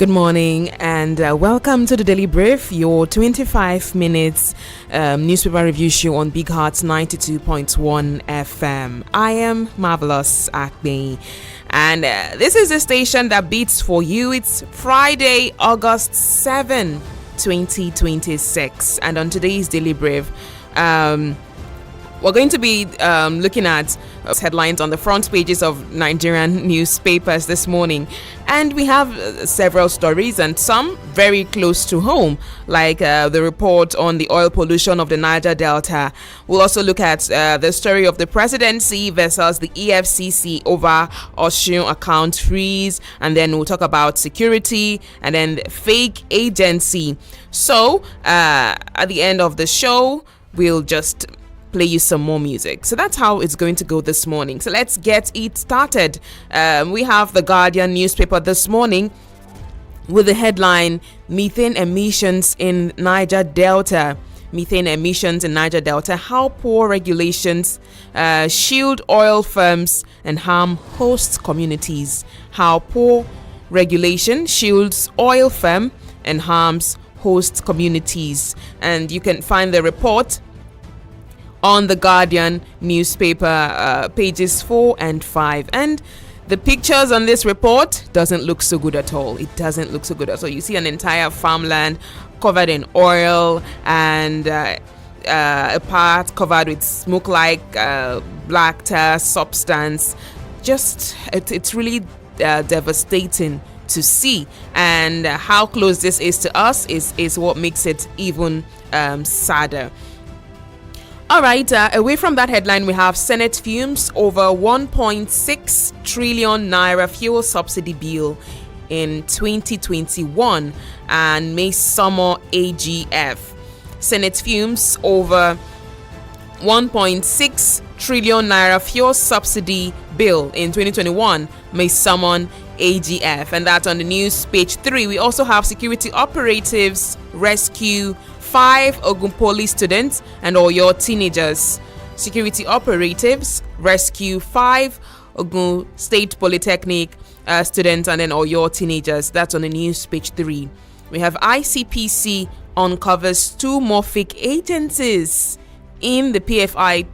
Good morning and welcome to the Daily Brief, your 25 minutes newspaper review show on Big Hearts 92.1 FM. I am Marvelous Akbe, and this is the station that beats for you. It's Friday, August 7, 2026, and on today's Daily Brief, we're going to be looking at headlines on the front pages of Nigerian newspapers this morning. And we have several stories and some very close to home, like the report on the oil pollution of the Niger Delta. We'll also look at the story of the presidency versus the EFCC over Osun account freeze. And then we'll talk about security and then the fake agency. So at the end of the show, we'll just play you some more music. So that's how it's going to go this morning. So let's get it started. We have the Guardian newspaper this morning with the headline, Methane Emissions in Niger Delta. Methane emissions in Niger Delta, how poor regulations shield oil firms and harm host communities. How poor regulation shields oil firm and harms host communities. And you can find the report on the Guardian newspaper, pages 4 and 5. And the pictures on this report doesn't look so good at all. It doesn't look so good at all. You see an entire farmland covered in oil and a part covered with smoke-like black tar substance. Just, it's really devastating to see. And how close this is to us is what makes it even sadder. All right, away from that headline, we have Senate fumes over 1.6 trillion naira fuel subsidy bill in 2021 and may summer AGF. Senate fumes over 1.6 trillion naira fuel subsidy bill in 2021 may summon AGF, and that's on the news page 3. We also have security operatives rescue 5 Ogun police students and all your teenagers. Security operatives rescue 5 Ogun State Polytechnic students and then all your teenagers. That's on the news page 3. We have ICPC uncovers 2 more fake agencies in the PFI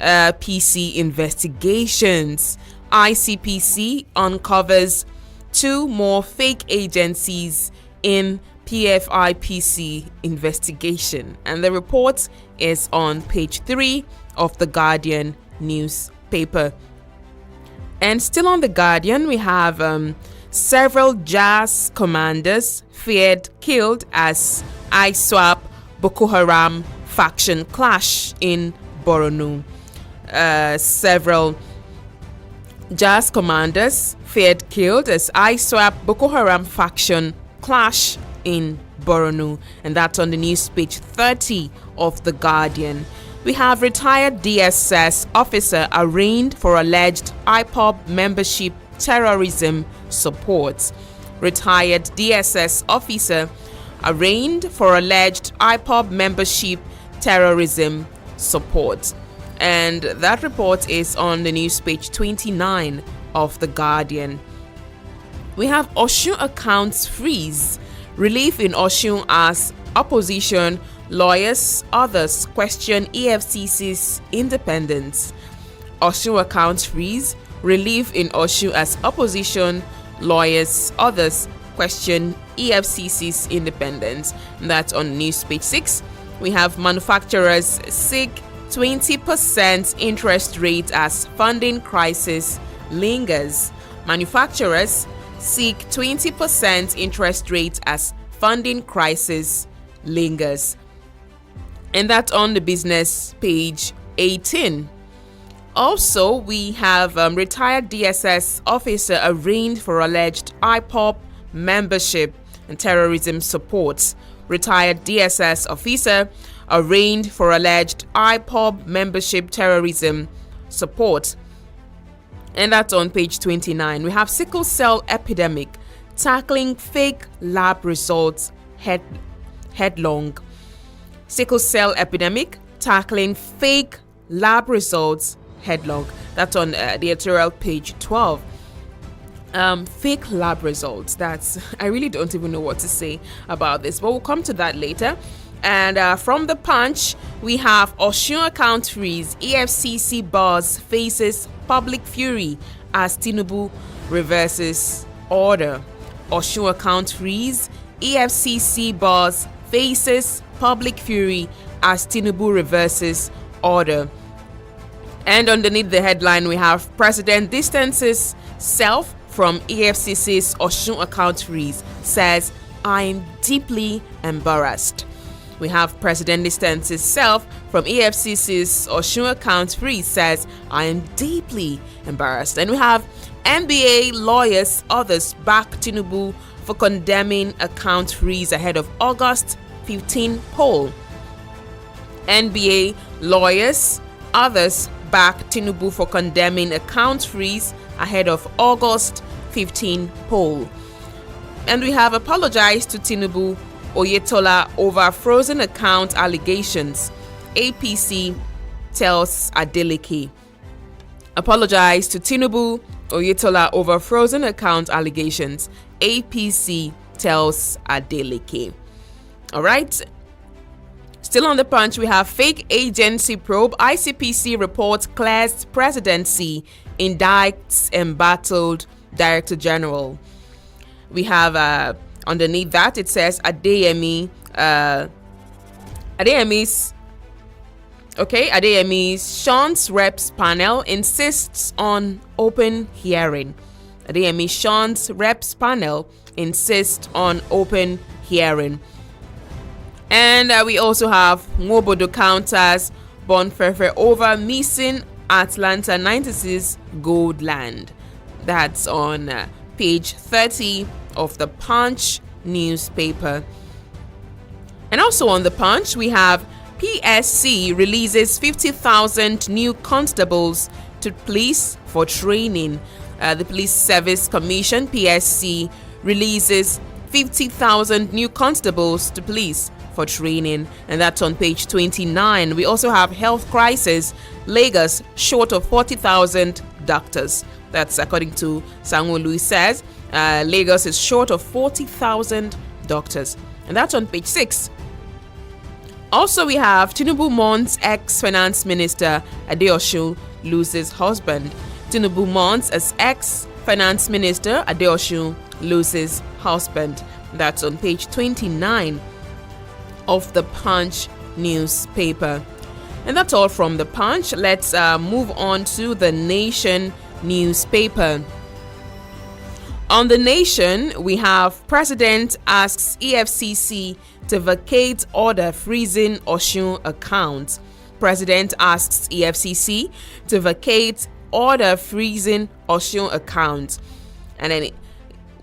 PC investigations. ICPC uncovers 2 more fake agencies in PFIPC investigation, and the report is on page 3 of the Guardian newspaper. And still on the Guardian, we have several JAS commanders feared killed as ISWAP Boko Haram faction clash in Borno. Several JAS commanders feared killed as ISWAP Boko Haram faction clash in Borno, and that's on the news page 30 of the Guardian. We have retired DSS officer arraigned for alleged IPOB membership terrorism support. Retired DSS officer arraigned for alleged IPOB membership terrorism support, and that report is on the news page 29 of the Guardian. We have Osun accounts freeze. Relief in Osun as opposition lawyers, others question EFCC's independence. Osun accounts freeze. Relief in Osun as opposition lawyers, others question EFCC's independence. And that's on news page 6. We have manufacturers seek 20% interest rate as funding crisis lingers. Manufacturers seek 20% interest rate as funding crisis lingers. And that's on the business page 18. Also, we have retired DSS officer arraigned for alleged IPOB membership and terrorism support. Retired DSS officer arraigned for alleged IPOB membership terrorism support. And that's on page 29. We have sickle cell epidemic tackling fake lab results headlong. Sickle cell epidemic tackling fake lab results headlong. That's on the editorial page 12. fake lab results. I really don't even know what to say about this, but we'll come to that later. And from the Punch, we have Osun account freeze. EFCC boss faces public fury as Tinubu reverses order. Osun account freeze. EFCC boss faces public fury as Tinubu reverses order. And underneath the headline, we have President distances self from EFCC's Osun account freeze, says, I'm deeply embarrassed. We have President distances self from EFCC's Osun account freeze, says, I am deeply embarrassed. And we have NBA lawyers, others back Tinubu for condemning account freeze ahead of August 15 poll. NBA lawyers, others back Tinubu for condemning account freeze ahead of August 15 poll. And we have apologized to Tinubu, Oyetola over frozen account allegations. APC tells Adeleke. Apologize to Tinubu, Oyetola over frozen account allegations. APC tells Adeleke. All right. Still on the Punch, we have fake agency probe. ICPC report clears presidency, indicts embattled Director General. We have underneath that, it says Adeyemi's Sean's reps panel insists on open hearing. Adeyemi Sean's reps panel insists on open hearing. And we also have Nwobodo counters Bonfefe over missing Atlanta 96 gold land. That's on page 30 of the Punch newspaper. And also on the Punch, we have PSC releases 50,000 new constables to police for training. The Police Service Commission, PSC, releases 50,000 new constables to police for training, and that's on page 29. We also have health crisis. Lagos short of 40,000 doctors. That's according to Sanwo-Olu says. Lagos is short of 40,000 doctors, and that's on page 6. Also, we have Tinubu mourns ex-finance minister Adeosun loses husband. Tinubu mourns as ex-finance minister Adeosun loses husband. That's on page 29 of the Punch newspaper. And that's all from the Punch. Let's move on to the Nation newspaper. On the Nation, we have President asks EFCC to vacate order freezing Osun account. President asks EFCC to vacate order freezing Osun account. And then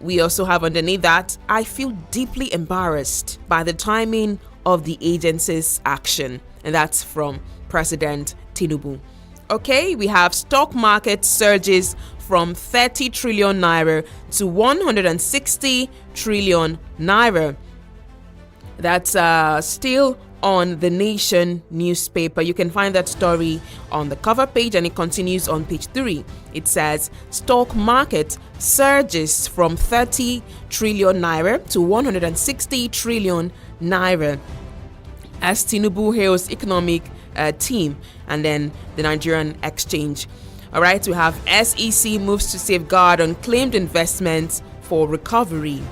we also have underneath that, I feel deeply embarrassed by the timing of the agency's action. And that's from President Tinubu. Okay, we have stock market surges from 30 trillion naira to 160 trillion naira. That's still on the Nation newspaper. You can find that story on the cover page, and it continues on page 3. It says stock market surges from 30 trillion naira to 160 trillion naira as Tinubu hails economic team, and then the Nigerian exchange. All right, we have SEC moves to safeguard unclaimed investments for recovery.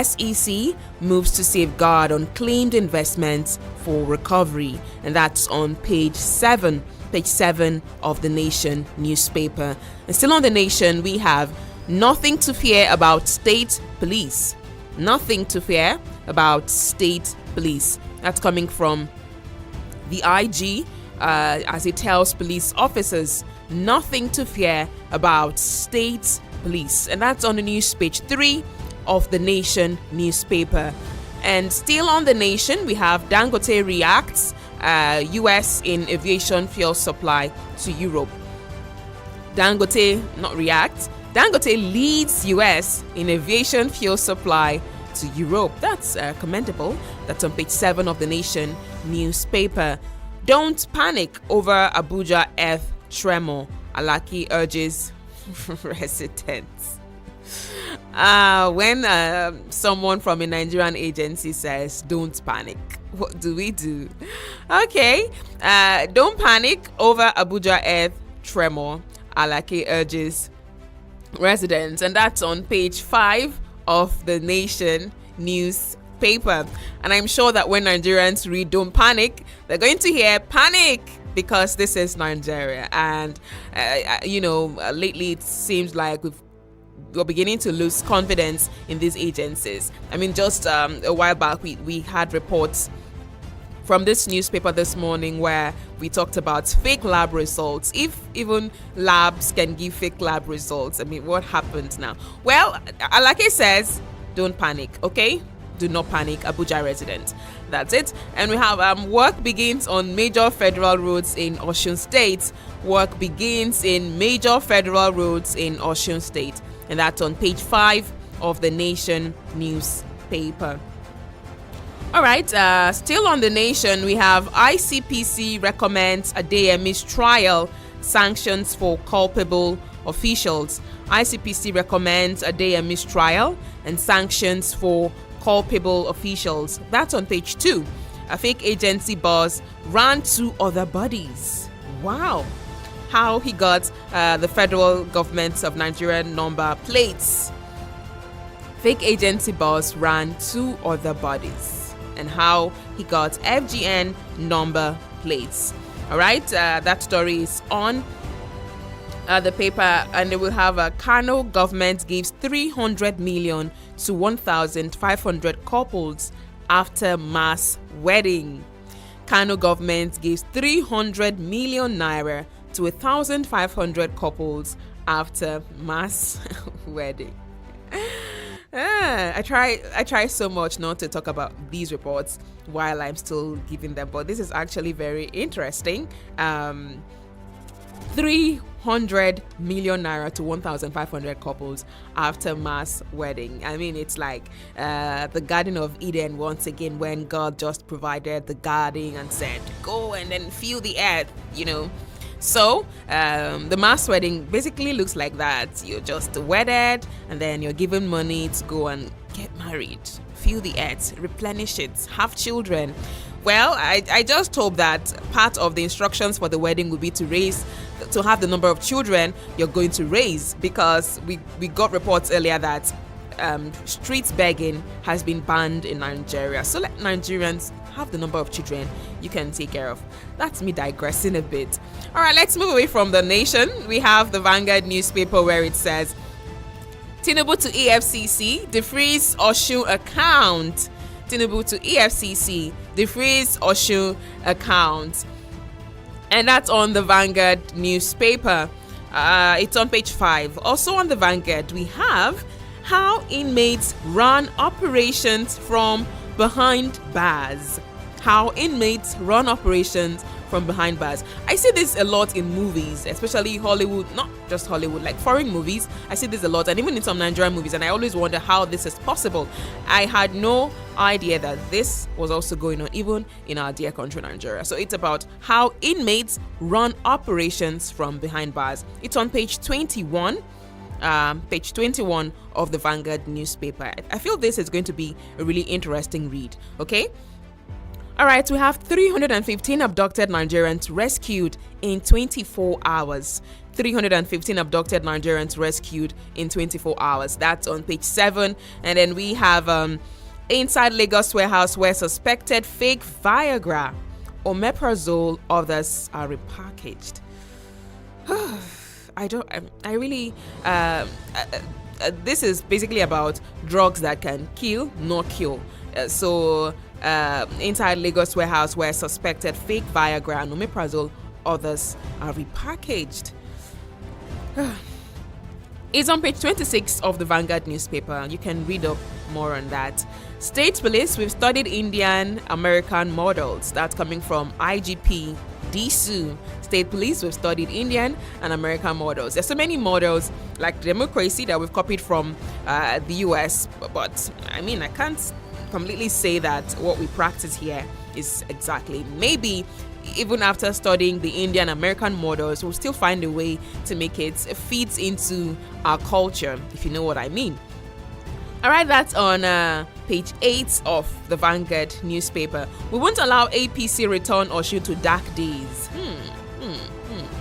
SEC moves to safeguard unclaimed investments for recovery, and that's on page 7 of the Nation newspaper. And still on the Nation, we have nothing to fear about state police. Nothing to fear about state police. That's coming from the IG as it tells police officers nothing to fear about state police. And that's on the news page 3 of the Nation newspaper. And still on the Nation, we have Dangote reacts, US in aviation fuel supply to Europe. Dangote leads US in aviation fuel supply to Europe. That's commendable. That's on page 7 of the Nation newspaper. Don't panic over Abuja earth tremor, Alaki urges residents. When someone from a Nigerian agency says, don't panic, what do we do? Okay, don't panic over Abuja earth tremor, Alake urges residents. And that's on page 5 of the Nation newspaper. And I'm sure that when Nigerians read don't panic, they're going to hear panic, because this is Nigeria. And, lately it seems like we're beginning to lose confidence in these agencies. I mean, just a while back, we had reports from this newspaper this morning where we talked about fake lab results. If even labs can give fake lab results, I mean, what happens now? Well, Alake says, don't panic, okay? Do not panic, Abuja residents. That's it. And we have work begins on major federal roads in Osun State. Work begins in major federal roads in Osun State. And that's on page 5 of the Nation newspaper. All right, still on the Nation, we have ICPC recommends a day mistrial, sanctions for culpable officials. ICPC recommends a day mistrial and sanctions for culpable officials. That's on page 2. A fake agency boss ran 2 other bodies. Wow. How he got the federal government of Nigeria number plates. Fake agency boss ran 2 other bodies, and how he got FGN number plates. All right, that story is on the paper, and they will have a Kano government gives 300 million to 1,500 couples after mass wedding. Kano government gives 300 million naira to 1,500 couples after mass wedding. I try so much not to talk about these reports while I'm still giving them, but this is actually very interesting. 300 million naira to 1,500 couples after mass wedding. I mean, it's like the Garden of Eden once again, when God just provided the garden and said, go and then feel the earth, So the mass wedding basically looks like that. You're just wedded and then you're given money to go and get married, feel the earth, replenish it, have children. Well, I just hope that part of the instructions for the wedding will be to have the number of children you're going to raise, because we got reports earlier that street begging has been banned in Nigeria. So let Nigerians have the number of children you can take care of. That's me digressing a bit. All right, let's move away from the Nation. We have the Vanguard newspaper where it says, Tinubu to EFCC, defreeze Osun account. Tinubu to EFCC, defreeze Osun account. And that's on the Vanguard newspaper. It's on page 5. Also on the Vanguard, we have how inmates run operations from behind bars. How inmates run operations from behind bars. I see this a lot in movies, especially Hollywood, not just Hollywood, like foreign movies. I see this a lot, and even in some Nigerian movies, and I always wonder how this is possible. I had no idea that this was also going on even in our dear country Nigeria. So it's about how inmates run operations from behind bars. It's on page 21. Page 21 of the Vanguard newspaper. I feel this is going to be a really interesting read. Okay. All right, we have 315 abducted Nigerians rescued in 24 hours. 315 abducted Nigerians rescued in 24 hours. That's on page 7. And then we have inside Lagos warehouse where suspected fake Viagra, omeprazole, others are repackaged. This is basically about drugs that can kill, not cure. Inside Lagos warehouse where suspected fake Viagra and omeprazole, others are repackaged. It's on page 26 of the Vanguard newspaper. You can read up more on that. State police, we've studied Indian American models. That's coming from IGP DSU. State police, we've studied Indian and American models. There's so many models like democracy that we've copied from the US, but I mean, I can't completely say that what we practice here is exactly. Maybe even after studying the Indian American models, we'll still find a way to make it fit into our culture, if you know what I mean. All right, that's on page 8 of the Vanguard newspaper. We won't allow APC return Osun to dark days.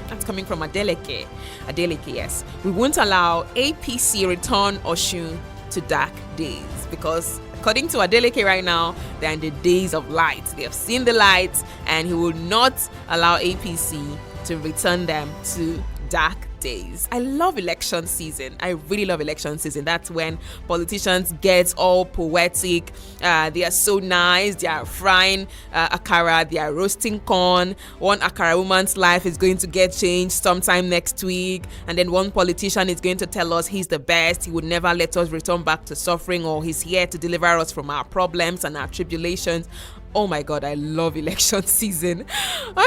That's coming from Adeleke. Adeleke, yes. We won't allow APC return Osun to dark days because according to Adeleke right now, they're in the days of light. They have seen the light and he will not allow APC to return them to dark days. I love election season. I really love election season. That's when politicians get all poetic. They are so nice. They are frying akara. They are roasting corn. One akara woman's life is going to get changed sometime next week. And then one politician is going to tell us he's the best. He would never let us return back to suffering, or he's here to deliver us from our problems and our tribulations. Oh my God, I love election season.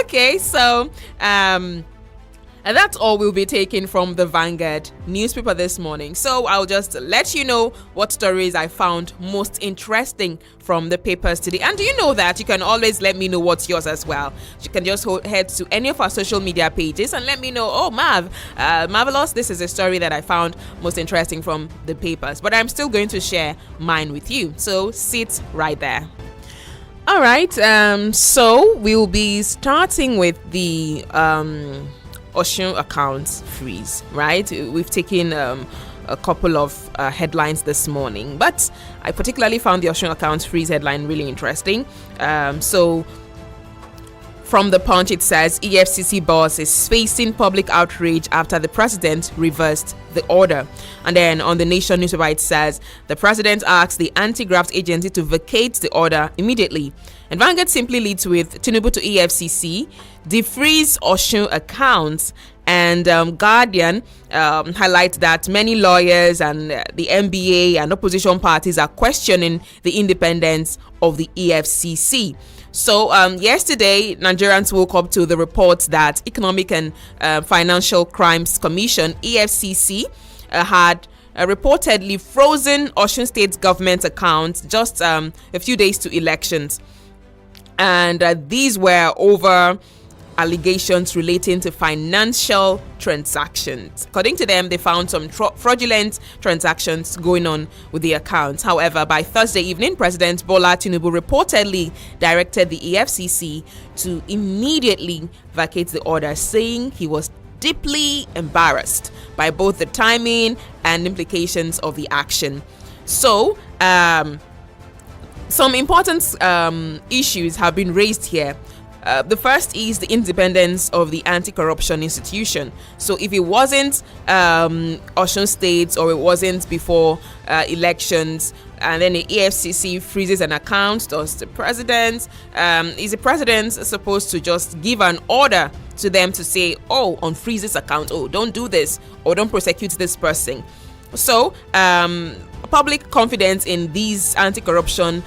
Okay, so and that's all we'll be taking from the Vanguard newspaper this morning. So I'll just let you know what stories I found most interesting from the papers today. And do you know that you can always let me know what's yours as well? You can just head to any of our social media pages and let me know, oh, Marvelous, this is a story that I found most interesting from the papers. But I'm still going to share mine with you. So sit right there. All right. So we'll be starting with the Osun accounts freeze, right? We've taken a couple of headlines this morning, but I particularly found the Osun accounts freeze headline really interesting. So from the Punch, it says EFCC boss is facing public outrage after the president reversed the order. And then on the Nation newspaper, it says the president asked the anti-graft agency to vacate the order immediately. And Vanguard simply leads with Tinubu to EFCC, defreeze Osun accounts, and Guardian highlights that many lawyers and the NBA and opposition parties are questioning the independence of the EFCC. So yesterday, Nigerians woke up to the report that Economic and Financial Crimes Commission, EFCC, had reportedly frozen Osun State government accounts just a few days to elections. And these were over allegations relating to financial transactions. According to them, they found some fraudulent transactions going on with the accounts. However, by Thursday evening, President Bola Tinubu reportedly directed the EFCC to immediately vacate the order, saying he was deeply embarrassed by both the timing and implications of the action. So, some important issues have been raised here. The first is the independence of the anti-corruption institution. So if it wasn't Osun State, or it wasn't before elections, and then the EFCC freezes an account, does the president, is the president supposed to just give an order to them to say, oh, unfreeze this account, oh, don't do this, or don't prosecute this person? So public confidence in these anti-corruption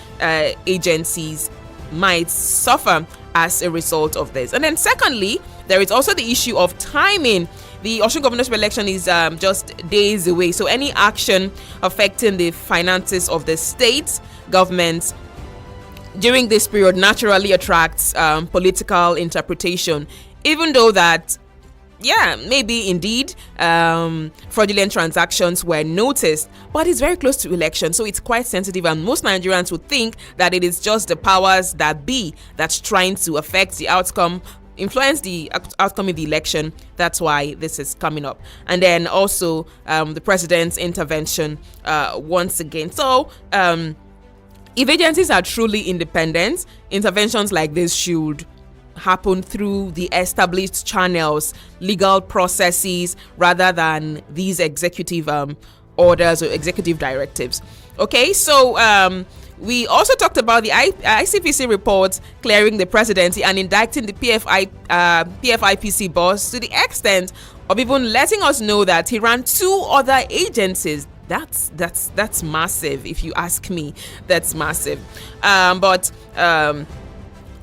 agencies might suffer as a result of this. And then secondly, there is also the issue of timing. The Osun governorship election is just days away, so any action affecting the finances of the state government during this period naturally attracts political interpretation, even though that maybe indeed fraudulent transactions were noticed, but it's very close to election, so it's quite sensitive, and most Nigerians would think that it is just the powers that be that's trying to affect the outcome, influence the outcome of the election. That's why this is coming up. And then also the president's intervention once again. So if agencies are truly independent, interventions like this should happen through the established channels, legal processes, rather than these executive orders or executive directives. Okay, so we also talked about the ICPC report clearing the presidency and indicting the PFIPC boss to the extent of even letting us know that he ran 2 other agencies. That's massive, if you ask me. That's massive. But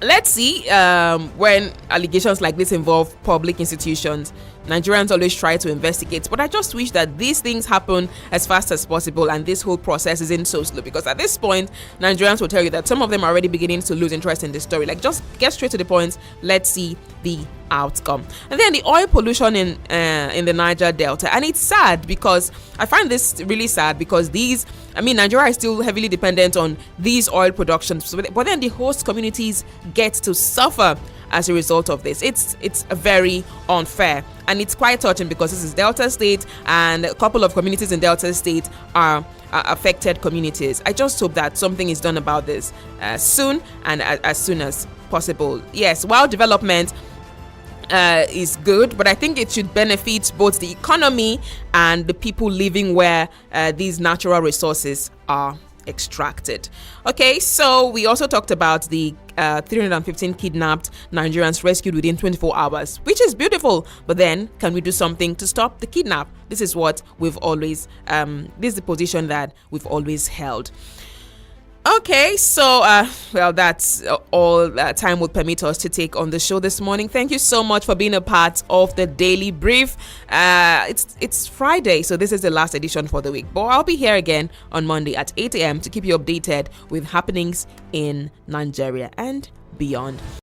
let's see, when allegations like this involve public institutions, Nigerians always try to investigate, but I just wish that these things happen as fast as possible and this whole process isn't so slow, because at this point, Nigerians will tell you that some of them are already beginning to lose interest in the story. Like, just get straight to the point. Let's see the outcome. And then the oil pollution in the Niger Delta, and it's sad because I find this really sad because Nigeria is still heavily dependent on these oil productions, but then the host communities get to suffer as a result of this. It's very unfair, and it's quite touching because this is Delta State, and a couple of communities in Delta State are affected communities. I just hope that something is done about this soon, and as soon as possible. Yes, while development is good, but I think it should benefit both the economy and the people living where these natural resources are extracted. Okay, so we also talked about the 315 kidnapped Nigerians rescued within 24 hours, which is beautiful. But then, can we do something to stop the kidnap? This is what we've always, this is the position that we've always held. Okay, so that's all time would permit us to take on the show this morning. Thank you so much for being a part of the Daily Brief. It's Friday, so this is the last edition for the week, but I'll be here again on Monday at 8 a.m. to keep you updated with happenings in Nigeria and beyond.